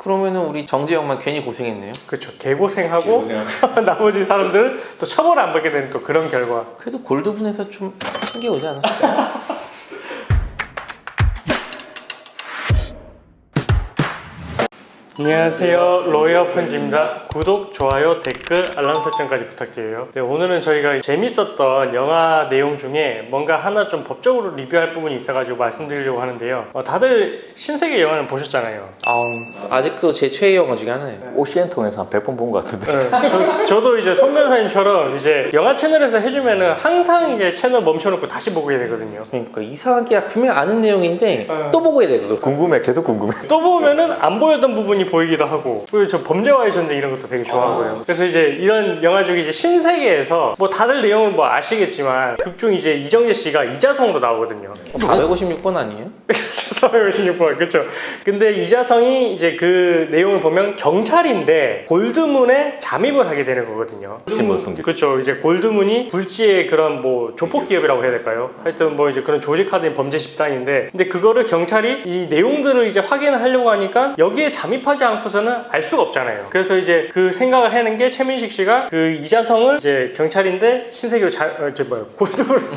그러면은 우리 정재영만 괜히 고생했네요. 그렇죠. 개고생하고 나머지 사람들은 또 처벌을 안 받게 되는 또 그런 결과. 그래도 골드분에서 좀 챙겨오지 않았을까요? 안녕하세요, 로이어 펀지입니다. 구독, 좋아요, 댓글, 알람 설정까지 부탁드려요. 네, 오늘은 저희가 재밌었던 영화 내용 중에 뭔가 하나 좀 법적으로 리뷰할 부분이 있어가지고 말씀드리려고 하는데요. 다들 신세계 영화는 보셨잖아요. 아직도 제 최애 영화 중에 하나예요. OCN 통해서 한 100번 본 것 같은데. 네, 저도 이제 손 변호사님처럼 이제 영화 채널에서 해주면은 항상 이제 채널 멈춰놓고 다시 보게 되거든요. 그러니까 이상하게 분명 아는 내용인데 또 보게 돼 그걸. 궁금해, 계속 궁금해. 또 보면은 안 보였던 부분이 보이기도 하고, 그리고 저 범죄와의 전쟁 이런 것도 되게 좋아하고요. 그래서 이제 이런 영화 중에 이제 신세계에서 뭐 다들 내용은 뭐 아시겠지만 극중 이제 이정재 씨가 이자성으로 나오거든요. 456번 아니에요? 456번, 그렇죠. 근데 이자성이 이제 그 내용을 보면 경찰인데 골드문에 잠입을 하게 되는 거거든요. 신분 숨기. 그렇죠. 이제 골드문이 굴지의 그런 뭐 조폭 기업이라고 해야 될까요? 하여튼 뭐 이제 그런 조직화된 범죄 집단인데, 근데 그거를 경찰이 이 내용들을 이제 확인을 하려고 하니까 여기에 잠입하지 않고서는 알 수가 없잖아요. 그래서 이제 그 생각을 해낸 게 최민식 씨가 그 이자성을 이제 경찰인데 신세계로 골드문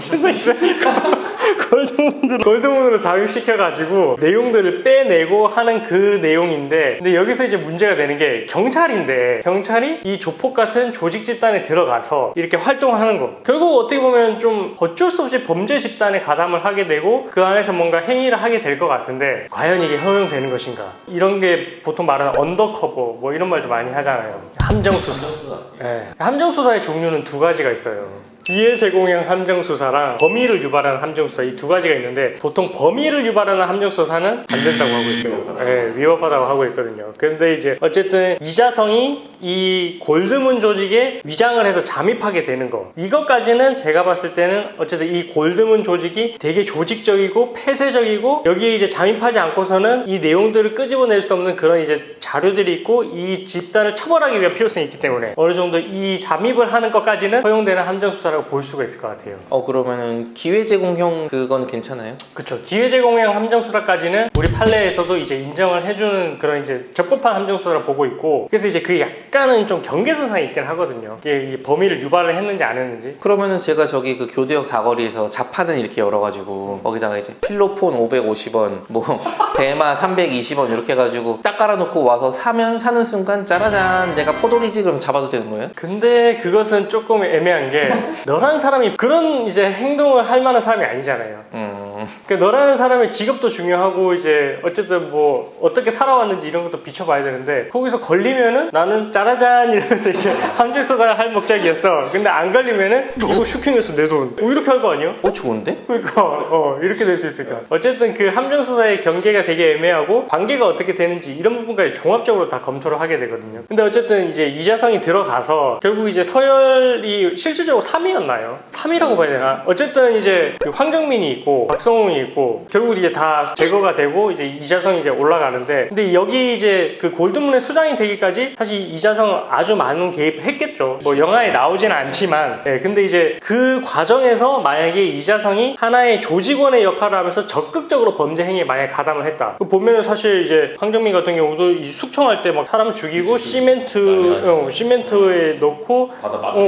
골드문으로 잠입시켜가지고 내용들을 빼내고 하는 그 내용인데, 근데 여기서 이제 문제가 되는 게 경찰인데 경찰이 이 조폭 같은 조직 집단에 들어가서 이렇게 활동을 하는 거, 결국 어떻게 보면 좀 어쩔 수 없이 범죄 집단에 가담을 하게 되고 그 안에서 뭔가 행위를 하게 될 것 같은데, 과연 이게 허용되는 것인가? 이런 게 보통 말하는 언더커버 뭐 이런 말도 많이 하잖아요. 함정수사. 네. 함정수사의 종류는 두 가지가 있어요. 기회 제공형 함정수사랑 범위를 유발하는 함정수사, 이 두 가지가 있는데, 보통 범위를 유발하는 함정수사는 안 된다고 하고 있어요. 네, 위법하다고 하고 있거든요. 그런데 이제 어쨌든 이자성이 이 골드문 조직에 위장을 해서 잠입하게 되는 거, 이것까지는 제가 봤을 때는 어쨌든 이 골드문 조직이 되게 조직적이고 폐쇄적이고 여기에 이제 잠입하지 않고서는 이 내용들을 끄집어낼 수 없는 그런 이제 자료들이 있고 이 집단을 처벌하기 위한 필요성이 있기 때문에 어느 정도 이 잠입을 하는 것까지는 허용되는 함정수사라고 볼 수가 있을 것 같아요. 그러면은 기회 제공형 그건 괜찮아요? 그렇죠. 기회 제공형 함정수사까지는 우리 판례에서도 이제 인정을 해주는 그런 이제 적법한 함정수사를 보고 있고, 그래서 이제 그 약간은 좀 경계선상이 있긴 하거든요. 이게 이 범위를 유발을 했는지 안 했는지. 그러면은 제가 저기 그 교대역 사거리에서 자판을 이렇게 열어가지고 거기다가 이제 필로폰 550원, 뭐 대마 320원 이렇게 해가지고 딱 깔아놓고 와서 사면 사는 순간 짜라잔 내가 포도리지 그럼 잡아도 되는 거예요? 근데 그것은 조금 애매한 게 너라는 사람이 그런 이제 행동을 할 만한 사람이 아니잖아요. 그러니까 너라는 사람의 직업도 중요하고 이제 어쨌든 뭐 어떻게 살아왔는지 이런 것도 비춰봐야 되는데, 거기서 걸리면은 나는 짜라잔 이러면서 이제 함정수사 할 목적이었어. 근데 안 걸리면은 이거 슈킹해서 내 돈. 이렇게 할 거 아니야? 좋은데? 그러니까 이렇게 될 수 있을까? 어쨌든 그 함정수사의 경계가 되게 애매하고 관계가 어떻게 되는지 이런 부분까지 종합적으로 다 검토를 하게 되거든요. 근데 어쨌든 이제 이자성이 들어가서 결국 이제 서열이 실질적으로 3위였나요? 3위라고 봐야 되나? 어쨌든 이제 그 황정민이 있고 박성웅이 있고 결국 이제 다 제거가 되고 이제 이자성이 이제 올라가는데, 근데 여기 이제 그 골드문의 수장이 되기까지 사실 이자성 아주 많은 개입을 했겠죠. 뭐 영화에 나오진 않지만, 근데 이제 그 과정에서 만약에 이자성이 하나의 조직원의 역할을 하면서 적극적으로 범죄 행위에 만약에 가담을 했다. 보면은 사실 이제 황정민 같은 경우도 이 숙청할 때 막 사람 죽이고 시멘트에 넣고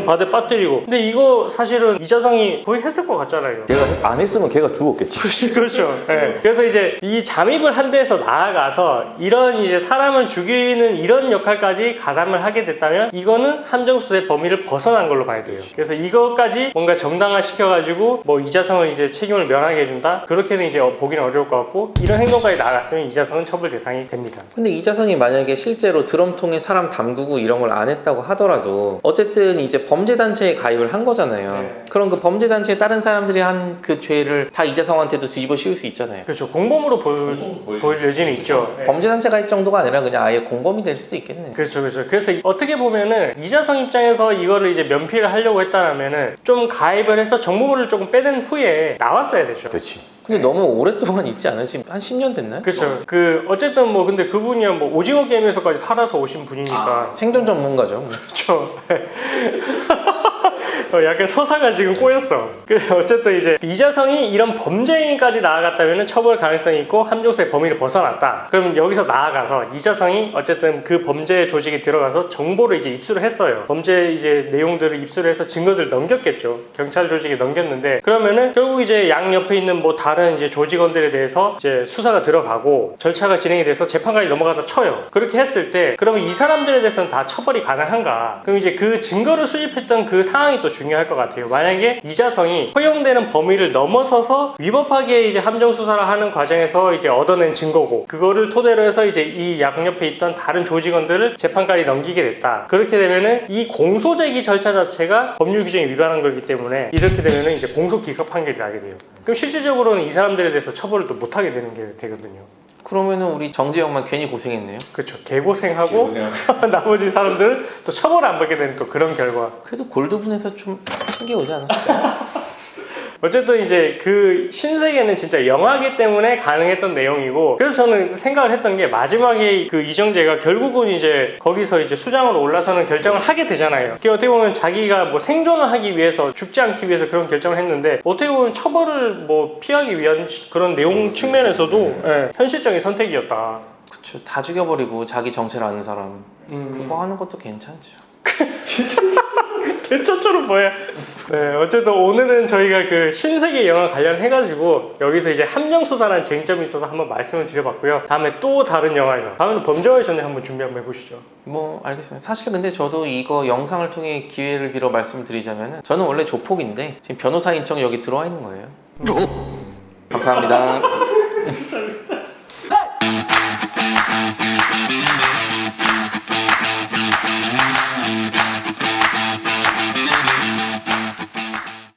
바다에 빠뜨리고. 근데 이거 사실은 이자성이 거의 했을 것 같잖아요. 걔가 안 했으면 걔가 죽었겠지. 그렇죠. 네. 그래서 이제 이 잠입을 한 데에서 나아가서 이런 이제 사람을 죽이는 이런 역할까지 가담을 하게 됐다면 이거는 함정수사의 범위를 벗어난 걸로 봐야 돼요. 그래서 이것까지 뭔가 정당화시켜가지고 뭐 이자성을 이제 책임을 면하게 해준다? 그렇게는 이제 보기는 어려울 것 같고, 이런 행동까지 나갔으면 이자성은 처벌 대상이 됩니다. 근데 이자성이 만약에 실제로 드럼통에 사람 담그고 이런 걸 안 했다고 하더라도 어쨌든 이제 범죄단체에 가입을 한 거잖아요. 네. 그럼 그 범죄단체에 다른 사람들이 한 그 죄를 다 이자성한테도 뒤집어 씌울 수 있잖아요. 그렇죠. 공범으로 보일 여지는 있죠. 네. 범죄단체 가입 정도가 아니라 그냥 아예 공범이 될 수도 있겠네. 그렇죠. 그래서 어떻게 보면은 이자성 입장에서 이거를 이제 면피를 하려고 했다라면은 좀 가입을 해서 정보물을 조금 빼낸 후에 나왔어야 되죠. 그렇지. 근데 너무 오랫동안 있지 않아요? 지금 한 10년 됐나요? 그렇죠. 어쨌든 뭐 근데 그분이 뭐 오징어 게임에서까지 살아서 오신 분이니까 생존 전문가죠. 그렇죠. 약간 서사가 지금 꼬였어. 그래서 어쨌든 이제 이자성이 이런 범죄인까지 나아갔다면 처벌 가능성이 있고 함정수의 범위를 벗어났다. 그럼 여기서 나아가서 이자성이 어쨌든 그 범죄 조직에 들어가서 정보를 이제 입수를 했어요. 범죄 이제 내용들을 입수를 해서 증거들을 넘겼겠죠. 경찰 조직에 넘겼는데 그러면은 결국 이제 양 옆에 있는 뭐 다른 이제 조직원들에 대해서 이제 수사가 들어가고 절차가 진행이 돼서 재판까지 넘어가서 쳐요. 그렇게 했을 때 그러면 이 사람들에 대해서는 다 처벌이 가능한가? 그럼 이제 그 증거를 수집했던 그 상황이 또 중요할 것 같아요. 만약에 이자성이 허용되는 범위를 넘어서서 위법하게 이제 함정 수사를 하는 과정에서 이제 얻어낸 증거고 그거를 토대로 해서 이제 이 양옆에 있던 다른 조직원들을 재판까지 넘기게 됐다. 그렇게 되면은 이 공소 제기 절차 자체가 법률 규정에 위반한 거기 때문에 이렇게 되면은 이제 공소 기각 판결이 나게 돼요. 그럼 실질적으로는 이 사람들에 대해서 처벌을 또 못하게 되는 게 되거든요. 그러면은 우리 정재영만 괜히 고생했네요. 그렇죠. 개고생하고 나머지 사람들은 또 처벌을 안 받게 되는 또 그런 결과. 그래도 골드분에서 좀 챙겨오지 않았을까요? 어쨌든 이제 그 신세계는 진짜 영화기 때문에 가능했던 내용이고 그래서 저는 생각을 했던 게 마지막에 그 이정재가 결국은 이제 거기서 이제 수장으로 올라서는 결정을 하게 되잖아요. 그게 어떻게 보면 자기가 뭐 생존을 하기 위해서 죽지 않기 위해서 그런 결정을 했는데 어떻게 보면 처벌을 뭐 피하기 위한 그런 내용 측면에서도 예, 현실적인 선택이었다. 그쵸. 다 죽여버리고 자기 정체를 아는 사람 그거 하는 것도 괜찮죠. 개처처럼 뭐야. 네, 어쨌든 오늘은 저희가 그 신세계 영화 관련해가지고 여기서 이제 함정수사라는 쟁점이 있어서 한번 말씀을 드려봤고요. 다음에 또 다른 영화에서 다음에는 범죄와의 전쟁 한번 준비 한번 해보시죠. 뭐 알겠습니다. 사실 근데 저도 이거 영상을 통해 기회를 빌어 말씀을 드리자면은 저는 원래 조폭인데 지금 변호사인 척 여기 들어와 있는 거예요. 감사합니다.